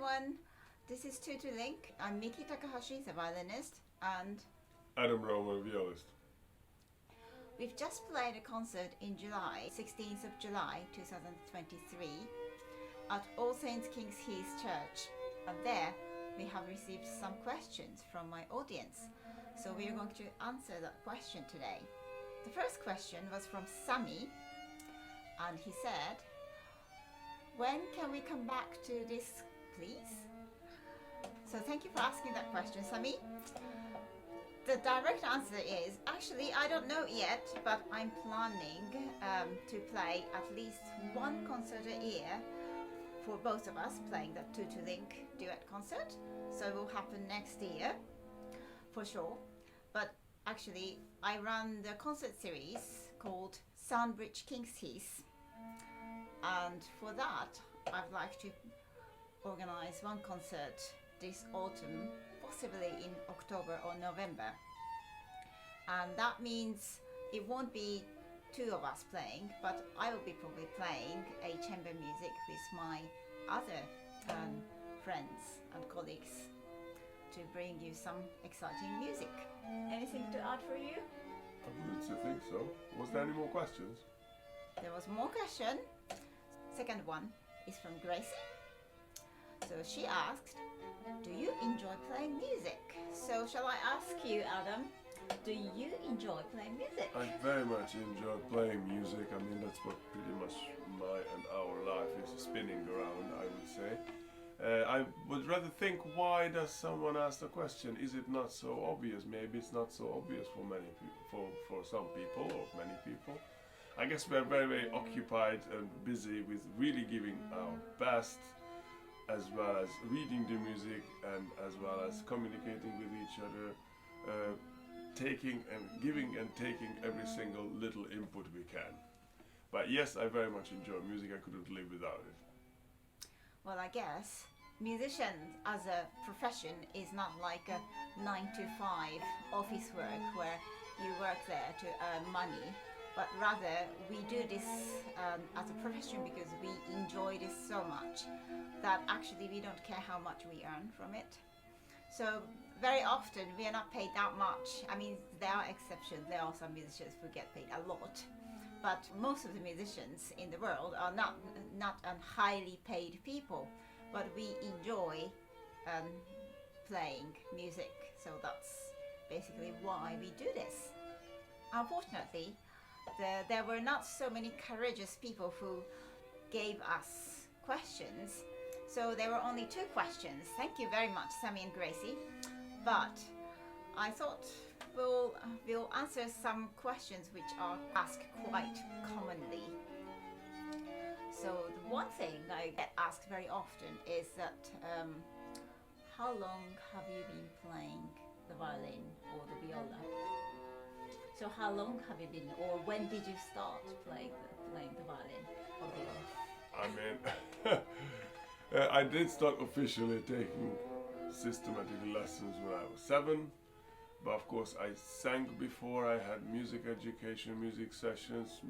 everyone. This is Tutu Link. I'm Miki Takahashi, the violinist, and Adam Roman, violist. we've just played a concert in July, 16th of July 2023, at All Saints Kings Heath Church. And there we have received some questions from my audience. So we are going to answer that question today. The first question was from Sami, and he said, when can we come back to this, please? So thank you for asking that question, Sami. The direct answer is, actually, I don't know yet, but I'm planning to play at least one concert a year for both of us, playing the Tutu Link duet concert. So it will happen next year, for sure. But actually, I run the concert series called Soundbridge Kings Heath. And for that, I'd like to organize one concert this autumn, possibly in October or November. And that means it won't be two of us playing, but I will be probably playing a chamber music with my other friends and colleagues to bring you some exciting music. Anything to add for you? I would think so. Was there any more questions? There was more question. Second one is from Gracie. So she asked, do you enjoy playing music? So shall I ask you, Adam, do you enjoy playing music? I very much enjoy playing music. I mean, that's what pretty much my and our life is spinning around, I would say. I would rather think, why does someone ask the question? Is it not so obvious? Maybe it's not so obvious for many people, for some people or many people. I guess we're very, very occupied and busy with really giving our best, as well as reading the music and as well as communicating with each other, taking and giving and taking every single little input we can. But yes, I very much enjoy music. I couldn't live without it. Well, I guess musician as a profession is not like a 9-to-5 office work where you work there to earn money, but rather we do this as a profession because we enjoy this so much that actually we don't care how much we earn from it. So very often we are not paid that much. I mean, there are exceptions. There are some musicians who get paid a lot, but most of the musicians in the world are not highly paid people. But we enjoy playing music, so that's basically why we do this. Unfortunately, there were not so many courageous people who gave us questions. So there were only 2 questions. Thank you very much, Sami and Gracie. But I thought we'll answer some questions which are asked quite commonly. So the one thing I get asked very often is that how long have you been playing the violin or the viola? So how long have you been, or when did you start playing the violin or viola? I mean, I did start officially taking systematic lessons when I was 7, but of course I sang before. I had music education, music sessions,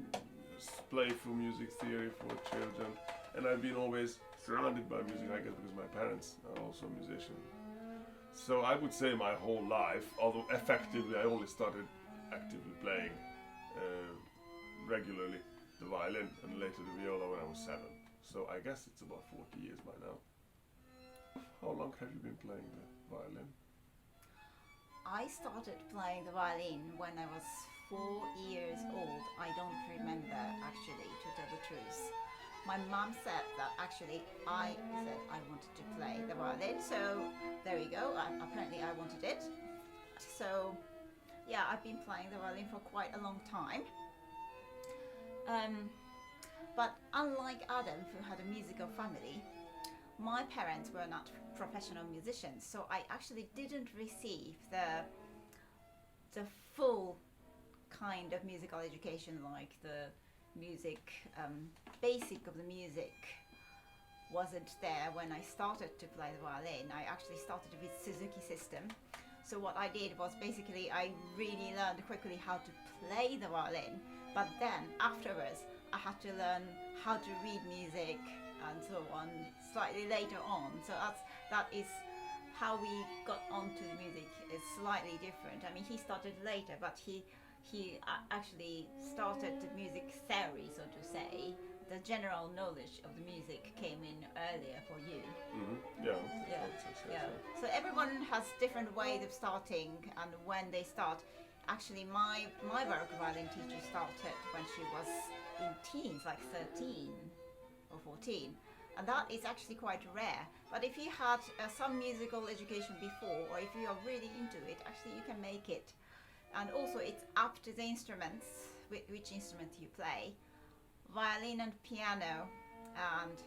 playful music theory for children, and I've been always surrounded by music, I guess because my parents are also musicians. So I would say my whole life, although effectively I only started actively playing regularly the violin and later the viola when I was 7. So I guess it's about 40 years by now. How long have you been playing the violin? I started playing the violin when I was 4 years old. I don't remember, actually, to tell the truth. My mom said that actually I said I wanted to play the violin, so there you go. Apparently I wanted it. So yeah, I've been playing the violin for quite a long time. But unlike Adam, who had a musical family, my parents were not professional musicians, so I actually didn't receive the full kind of musical education, like the music, basic of the music wasn't there when I started to play the violin. I actually started with Suzuki system. So what I did was basically I really learned quickly how to play the violin, but then afterwards I had to learn how to read music, and so on slightly later on. So that is how we got onto the music is slightly different. I mean, he started later, but he actually started the music theory, so to say. The general knowledge of the music came in earlier for you. Mm-hmm. Yeah. Yeah. So everyone has different ways of starting and when they start. Actually, my baroque violin teacher started when she was in teens, like 13 or 14. And that is actually quite rare. But if you had some musical education before, or if you are really into it, actually you can make it. And also it's up to the instruments, which instrument you play. Violin and piano, and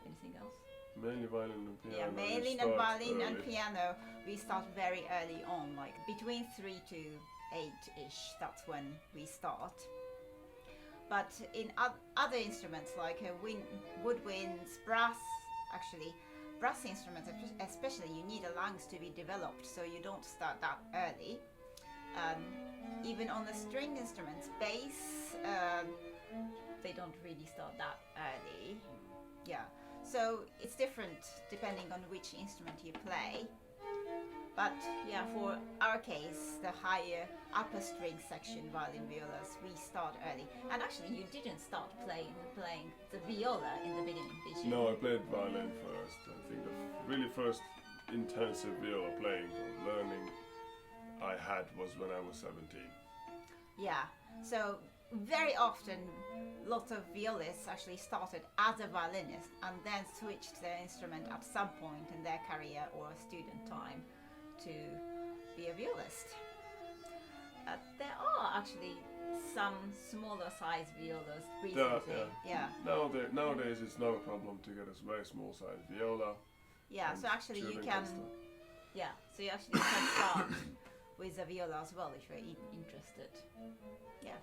anything else? Mainly violin and piano. Yeah, mainly and violin and piano. We start very early on, like between 3 to 8-ish. That's when we start. But in other instruments like woodwinds, brass, actually, brass instruments especially, you need the lungs to be developed, so you don't start that early. Even on the string instruments, bass, they don't really start that early. Yeah, so it's different depending on which instrument you play. But yeah, for our case, the higher upper string section violin violas, we start early. And actually, you didn't start playing the viola in the beginning, did you? No, I played violin first. I think the really first intensive viola playing or learning I had was when I was 17. Yeah, so very often lots of violists actually started as a violinist and then switched their instrument at some point in their career or student time to be a violist. There are actually some smaller size violas recently. Yeah. Nowadays it's not a problem to get a very small size viola. Yeah, so actually you can. Yeah, so you actually can start with a viola as well if you're interested. Yeah.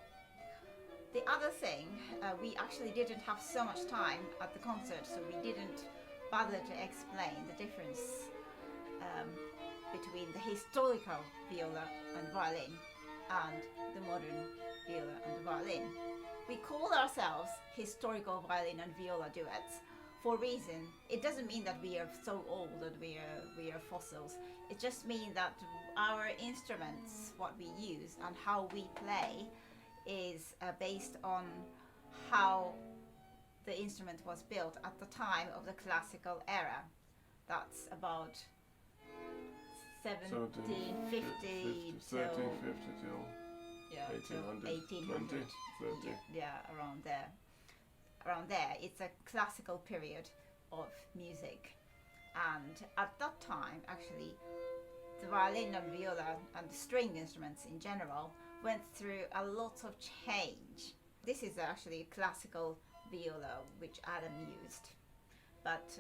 The other thing, we actually didn't have so much time at the concert, so we didn't bother to explain the difference between the historical viola and violin and the modern viola and violin. We call ourselves historical violin and viola duets for a reason. It doesn't mean that we are so old that we are fossils. It just means that our instruments, what we use and how we play, is based on how the instrument was built at the time of the classical era. That's about 1750 till 1800. Yeah, around there. It's a classical period of music, and at that time, actually, the violin and viola and the string instruments in general went through a lot of change. This is actually a classical viola which Adam used, but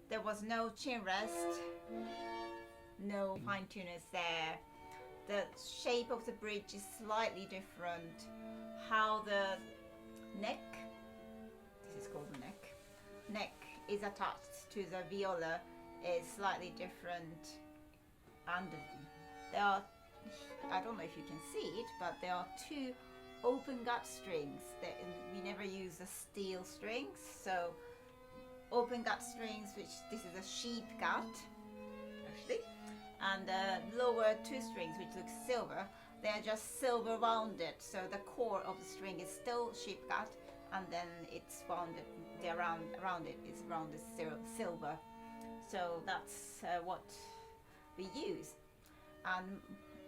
there was no chin rest, no fine tuners there. The shape of the bridge is slightly different. How the neck, this is called the neck is attached to the viola is slightly different, and there are, I don't know if you can see it, but there are two open gut strings. We never use the steel strings, so open gut strings, which this is a sheep gut actually, and the lower two strings, which look silver, they're just silver rounded, so the core of the string is still sheep gut, and then it's rounded, around it is rounded silver. So that's what we use. And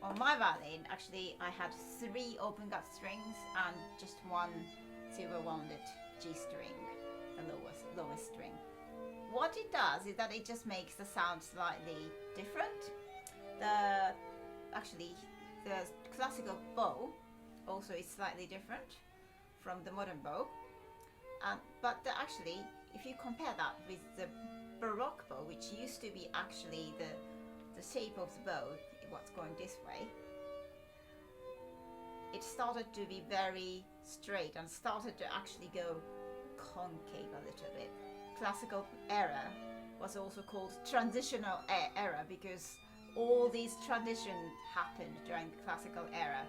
on my violin, actually, I had 3 open gut strings and just 1 silver wounded G string, the lowest string. What it does is that it just makes the sound slightly different. The classical bow also is slightly different from the modern bow. But actually, if you compare that with the Baroque bow, which used to be actually the shape of the bow, what's going this way, it started to be very straight and started to actually go concave a little bit. Classical era was also called transitional era because all these transitions happened during the classical era.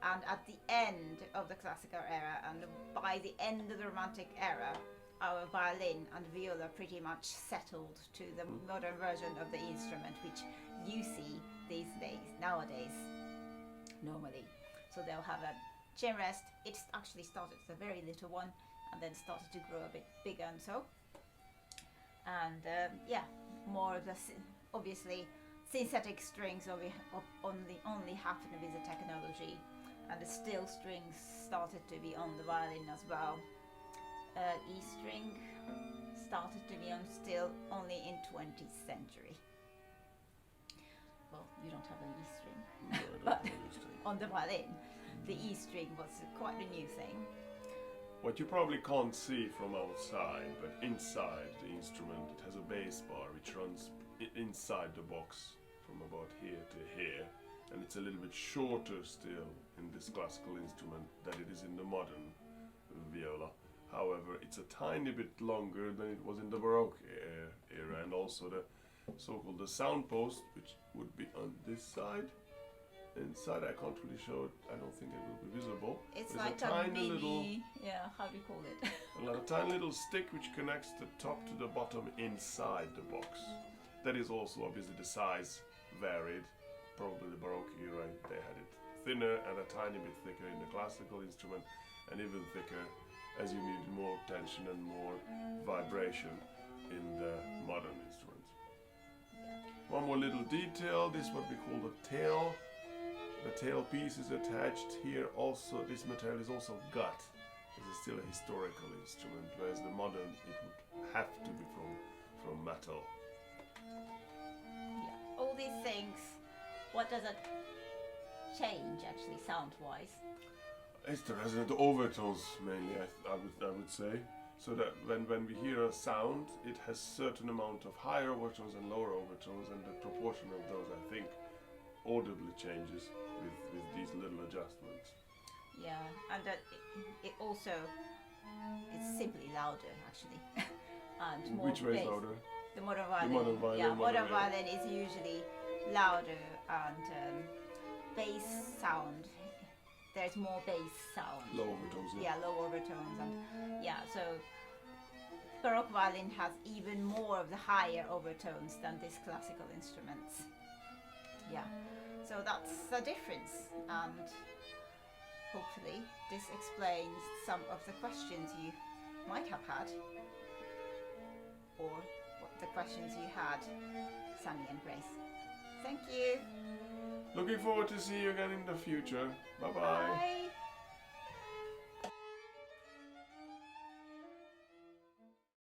And at the end of the classical era, and by the end of the romantic era, our violin and viola pretty much settled to the modern version of the instrument, which you see these days, nowadays, normally. So they'll have a chin rest. It actually started as a very little one, and then started to grow a bit bigger and so. And more of the obviously synthetic strings only happen with the technology, and the steel strings started to be on the violin as well. E string started to be on still only in 20th century. Well, you don't have an E string, No, I don't but understand. on the violin, the E string was quite a new thing. What you probably can't see from outside, but inside the instrument, it has a bass bar which runs inside the box from about here to here, and it's a little bit shorter still in this classical instrument than it is in the modern viola. However, it's a tiny bit longer than it was in the Baroque era, and also the so-called the sound post, which would be on this side. Inside, I can't really show it. I don't think it will be visible. It's There's like a a tiny mini, little, how do you call it? a tiny little stick which connects the top to the bottom inside the box. That is also obviously the size varied. Probably the Baroque era, they had it thinner and a tiny bit thicker in the classical instrument, and even thicker as you needed more tension and more vibration in the modern instruments. One more little detail, this is what we call the tail. The tail piece is attached here. Also, this material is also gut. This is still a historical instrument, whereas the modern, it would have to be from metal. Yeah, all these things, what does it change actually sound-wise? It's the resonant overtones mainly, I would say. So that when we hear a sound, it has certain amount of higher overtones and lower overtones, and the proportion of those, I think, audibly changes with these little adjustments. Yeah, and that it also it's simply louder actually, and more Which way is bass. louder? The modern violin. The modern violin, Yeah, modern modern violin is usually louder and bass sound. There's more bass sound. Low overtones. Yeah, low overtones, and so Baroque violin has even more of the higher overtones than these classical instruments. Yeah, so that's the difference, and hopefully this explains some of the questions you might have had, or what the questions you had, Sunny and Grace. Thank you. Looking forward to see you again in the future. Bye bye. Bye.